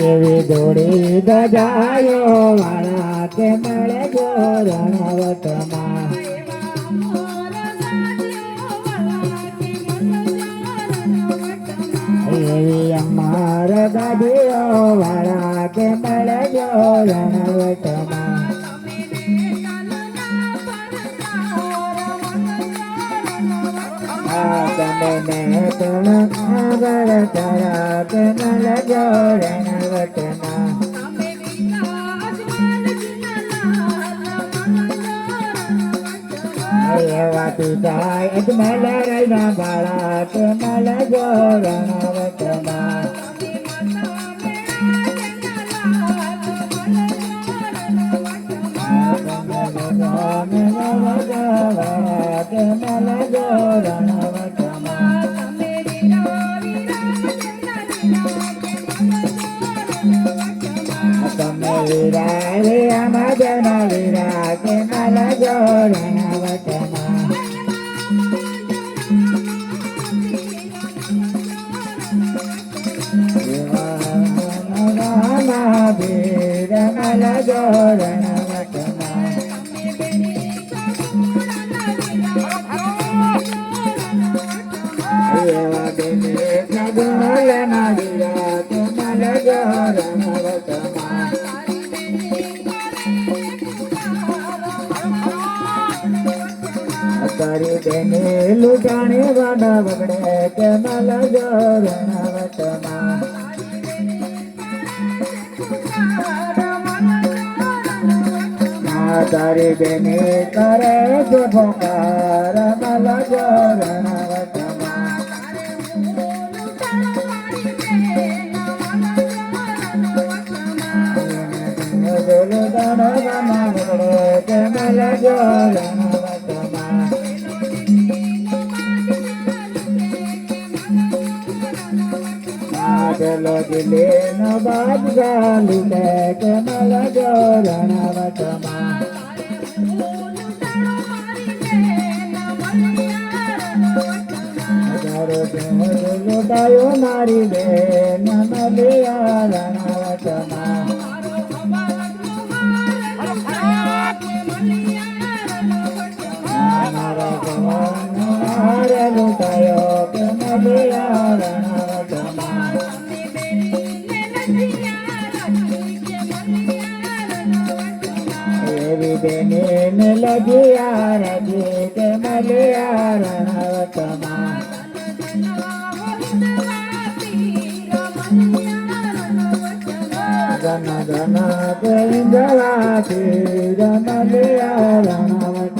એવી દોડી દજાયો વાળા કે મળે જો રણવટમાં એવી અમાર દાદીઓ વાળા કે મળે જો રણવટમાં તમે ને તું આગળ તારા કે મળે જો રણવટમાં એવા પિતા એક મલરના બાળા કે મળે જો રણવટમાં કે મળે જો રણવટમાં તમે વીરા રે આમાં જના વીરા કે મળે જો રણવટમાં વીર મળે જો રણવટમાં એવા બેને ગુણલના વીરા કે મળે જો રણવટમાં કરી બેને લૂંટાણી વાડા વગડે કે મળે જો રણવટમાં તારી બેને કરે છે પોકાર મળે જો રણવટમાં કે મળે જો રણવટમાં ચલો દિલે નો બાદશાહ લૂટે કે મળે જો રણવટમાં લૂટાયો મારી બેન મળ્યા રણવટમાં મારા લૂટાયો કે મળ્યા રણવટમાં એવી બેને લગ્યા રજી કે મળ્યા રણવટમાં જન જન કે જવાથી રમલ્યા રણવટમાં